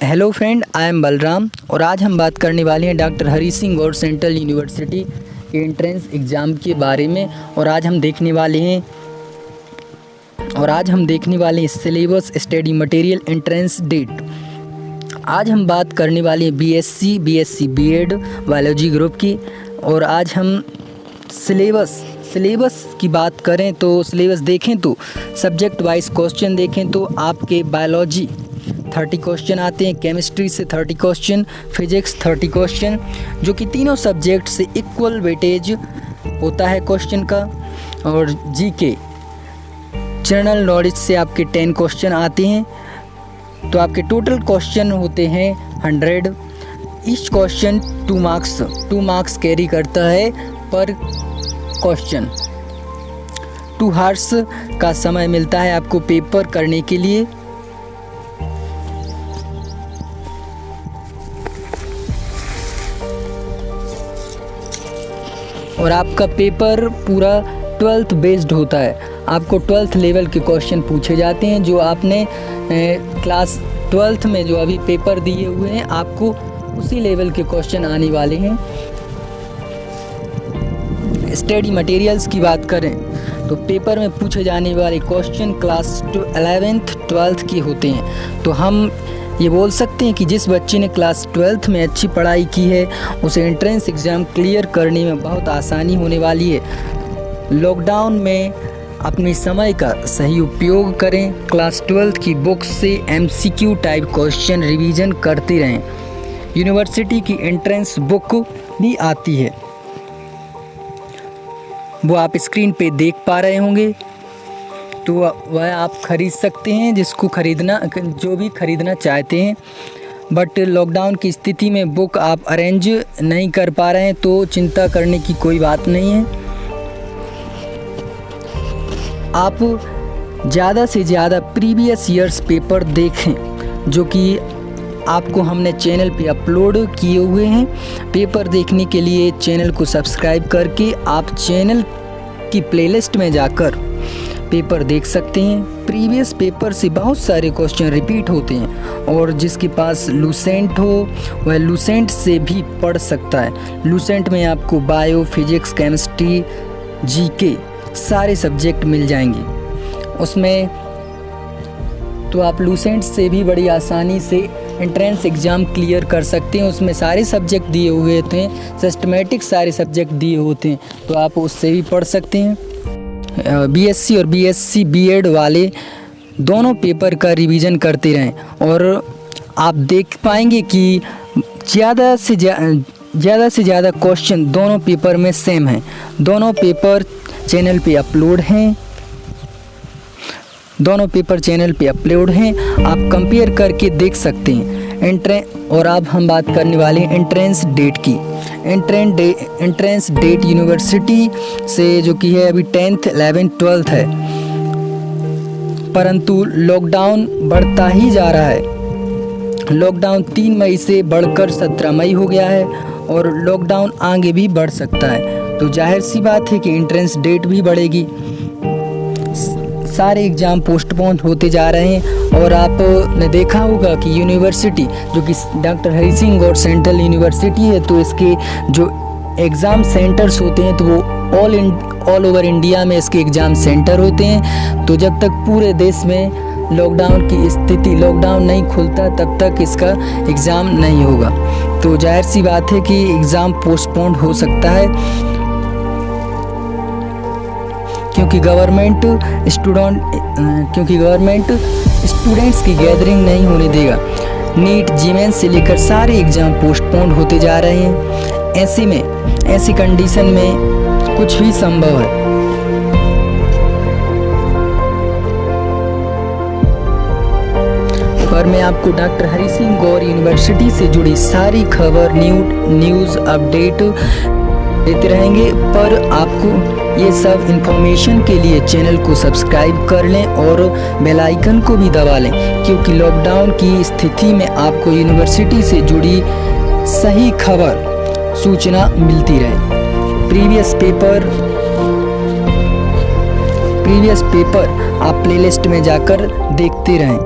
Hello friend, I am Balram और आज हम बात करने वाले हैं doctor Hari Singh Gour central university के एंट्रेंस एग्ज़ाम के बारे में। और आज हम देखने वाले हैं syllabus, study material, entrance date. आज हम बात करने वाले हैं बीएससी बीएड बायोलॉजी ग्रुप की। और आज हम सिलेबस की बात करें तो सिलेबस देखें तो सब्जेक्ट वाइज क्वेश्चन देखें तो आपके बायोलॉजी 30 क्वेश्चन आते हैं, केमिस्ट्री से 30 क्वेश्चन, फिजिक्स 30 क्वेश्चन, जो कि तीनों सब्जेक्ट से इक्वल वेटेज होता है क्वेश्चन का। और जीके जनरल नॉलेज से आपके 10 क्वेश्चन आते हैं, तो आपके टोटल क्वेश्चन होते हैं 100। ईच क्वेश्चन 2 मार्क्स कैरी करता है पर क्वेश्चन। 2 आवर्स का समय मिलता है आपको पेपर करने के लिए। और आपका पेपर पूरा 12th बेस्ड होता है। आपको 12th लेवल के क्वेश्चन पूछे जाते हैं, जो आपने क्लास 12th में जो अभी पेपर दिए हुए हैं, आपको उसी लेवल के क्वेश्चन आने वाले हैं। स्टडी मटेरियल्स की बात करें तो पेपर में पूछे जाने वाले क्वेश्चन क्लास 11th 12th के होते हैं। तो हम ये बोल सकते हैं कि जिस बच्चे ने क्लास 12th में अच्छी पढ़ाई की है, उसे एंट्रेंस एग्ज़ाम क्लियर करने में बहुत आसानी होने वाली है। लॉकडाउन में अपने समय का सही उपयोग करें। क्लास 12th की बुक से MCQ टाइप क्वेश्चन रिवीजन करते रहें। यूनिवर्सिटी की एंट्रेंस बुक भी आती है, वो आप स्क्रीन पे देख पा रहे होंगे, तो वह आप ख़रीद सकते हैं जो भी ख़रीदना चाहते हैं। बट लॉकडाउन की स्थिति में बुक आप अरेंज नहीं कर पा रहे हैं तो चिंता करने की कोई बात नहीं है। आप ज़्यादा से ज़्यादा प्रीवियस ईयर्स पेपर देखें, जो कि आपको हमने चैनल पे अपलोड किए हुए हैं। पेपर देखने के लिए चैनल को सब्सक्राइब करके आप चैनल की प्लेलिस्ट में जाकर पेपर देख सकते हैं। प्रीवियस पेपर से बहुत सारे क्वेश्चन रिपीट होते हैं, और जिसके पास लूसेंट हो वह लूसेंट से भी पढ़ सकता है। लूसेंट में आपको बायो, फिजिक्स, केमिस्ट्री, जीके सारे सब्जेक्ट मिल जाएंगे उसमें। तो आप लूसेंट से भी बड़ी आसानी से एंट्रेंस एग्ज़ाम क्लियर कर सकते हैं। उसमें सारे सब्जेक्ट दिए हुए होते हैं, सिस्टमेटिक सारे सब्जेक्ट दिए होते हैं, तो आप उससे भी पढ़ सकते हैं। बीएससी और बीएससी बीएड वाले दोनों पेपर का रिवीजन करते रहें, और आप देख पाएंगे कि ज़्यादा से ज़्यादा क्वेश्चन दोनों पेपर में सेम हैं। दोनों पेपर चैनल पे अपलोड हैं, आप कंपेयर करके देख सकते हैं। और अब हम बात करने वाले हैं एंट्रेंस डेट की। एंट्रेंस डेट यूनिवर्सिटी से जो कि है अभी 10th 11th 12th है, परंतु लॉकडाउन बढ़ता ही जा रहा है। लॉकडाउन 3 मई से बढ़कर 17 मई हो गया है, और लॉकडाउन आगे भी बढ़ सकता है। तो जाहिर सी बात है कि एंट्रेंस डेट भी बढ़ेगी। सारे एग्ज़ाम पोस्टपोन होते जा रहे हैं। और आपने देखा होगा कि यूनिवर्सिटी जो कि doctor Hari Singh Gour central university है, तो इसके जो एग्ज़ाम सेंटर्स होते हैं तो वो ऑल ओवर इंडिया में इसके एग्ज़ाम सेंटर होते हैं। तो जब तक पूरे देश में लॉकडाउन नहीं खुलता, तब तक इसका एग्ज़ाम नहीं होगा। तो जाहिर सी बात है कि एग्ज़ाम पोस्टपोन हो सकता है, क्योंकि गवर्नमेंट स्टूडेंट्स की गैदरिंग नहीं होने देगा। नीट, जीमेंस से लेकर सारे एग्ज़ाम पोस्टपोन होते जा रहे हैं। ऐसी कंडीशन में कुछ भी संभव है। पर मैं आपको डॉक्टर हरी सिंह गौर यूनिवर्सिटी से जुड़ी सारी खबर, न्यूज़ अपडेट देते रहेंगे। पर आपको ये सब इन्फॉर्मेशन के लिए चैनल को सब्सक्राइब कर लें और बेल आइकन को भी दबा लें, क्योंकि लॉकडाउन की स्थिति में आपको यूनिवर्सिटी से जुड़ी सही खबर, सूचना मिलती रहे। प्रीवियस पेपर आप प्लेलिस्ट में जाकर देखते रहें।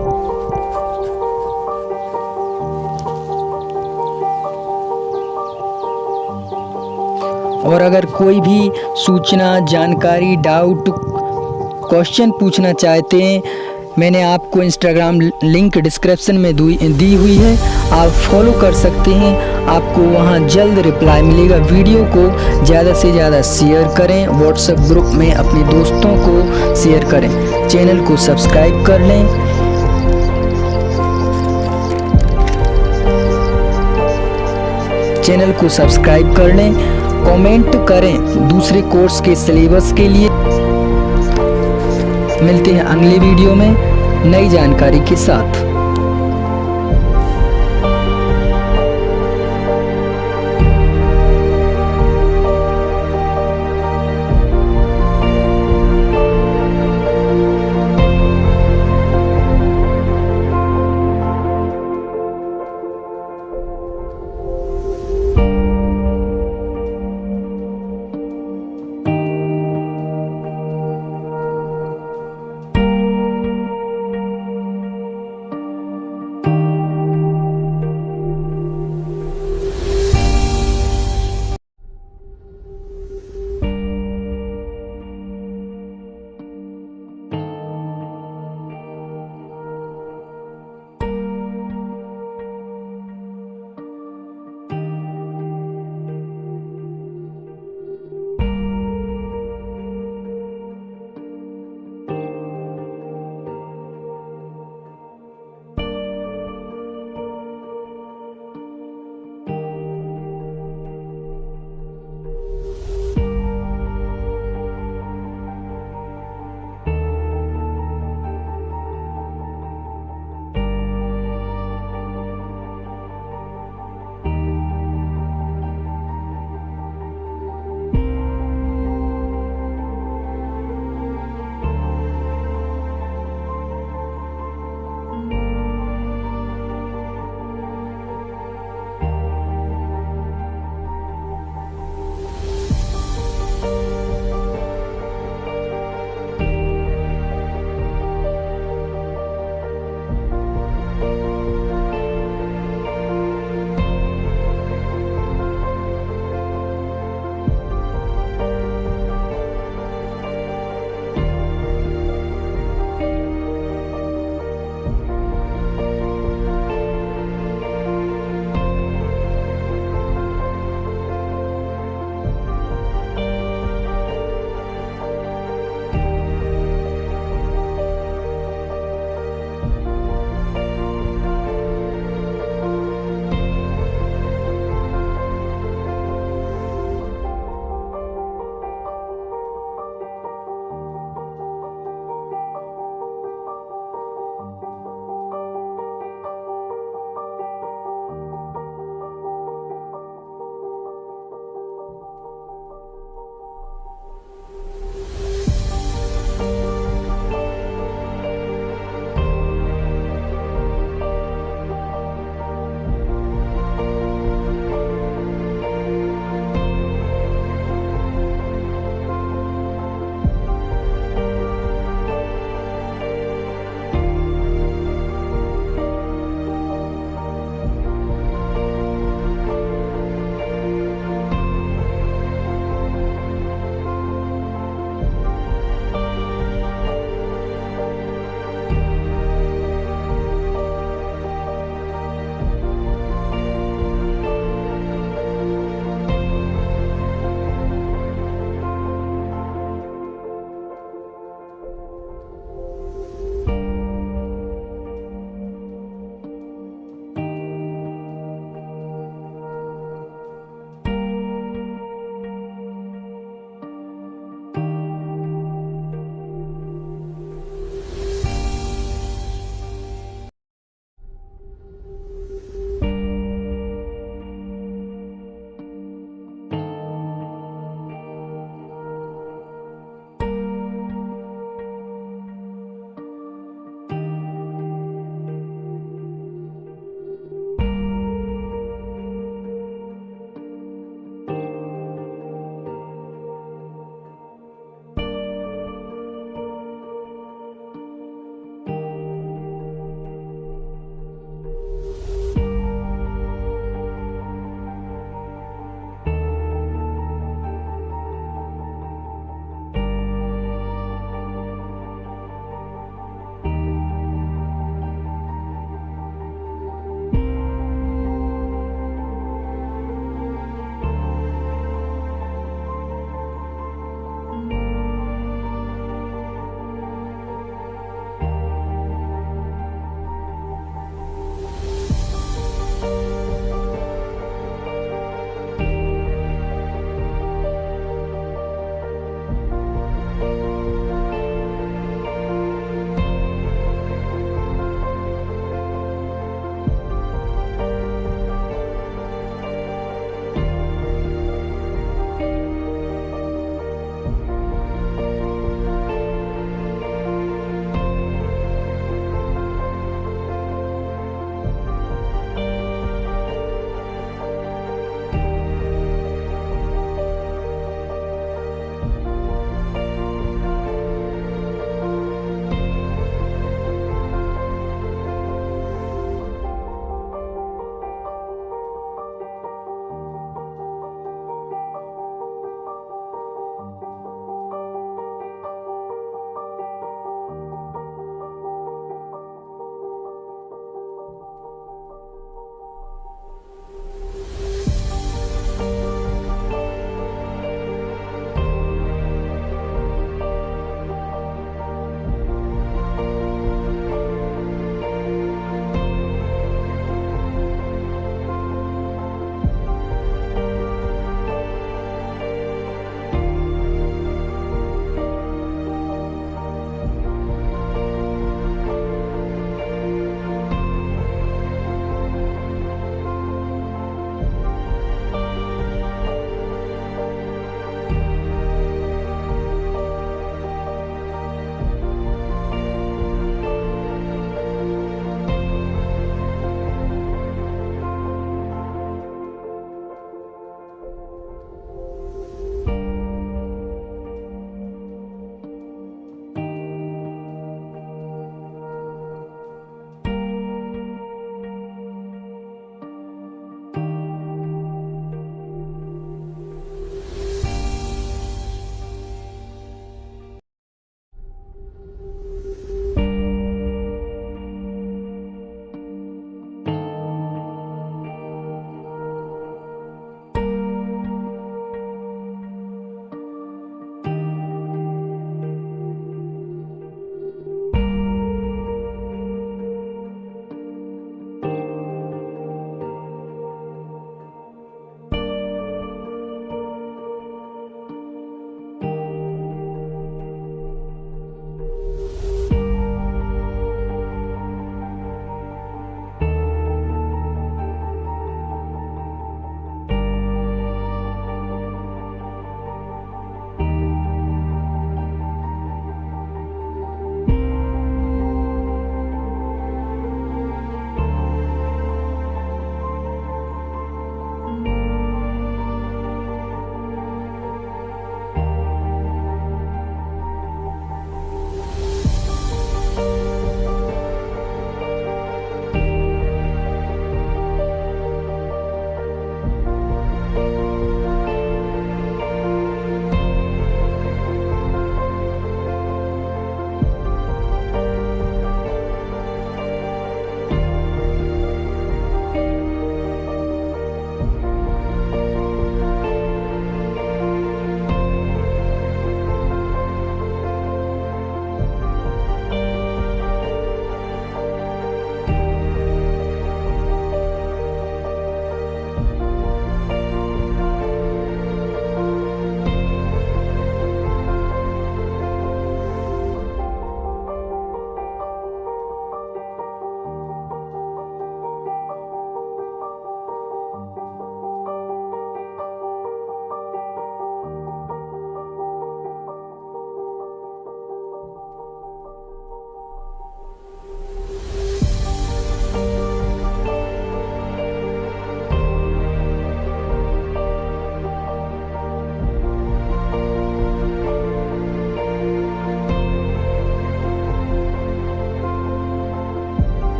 और अगर कोई भी सूचना, जानकारी, डाउट, क्वेश्चन पूछना चाहते हैं, मैंने आपको इंस्टाग्राम लिंक डिस्क्रिप्शन में दी हुई है, आप फॉलो कर सकते हैं। आपको वहां जल्द रिप्लाई मिलेगा। वीडियो को ज़्यादा से ज़्यादा शेयर करें, व्हाट्सएप ग्रुप में अपने दोस्तों को शेयर करें। चैनल को सब्सक्राइब कर लें। चैनल को सब्सक्राइब कर लें, कमेंट करें दूसरे कोर्स के सिलेबस के लिए। मिलते हैं अगली वीडियो में नई जानकारी के साथ।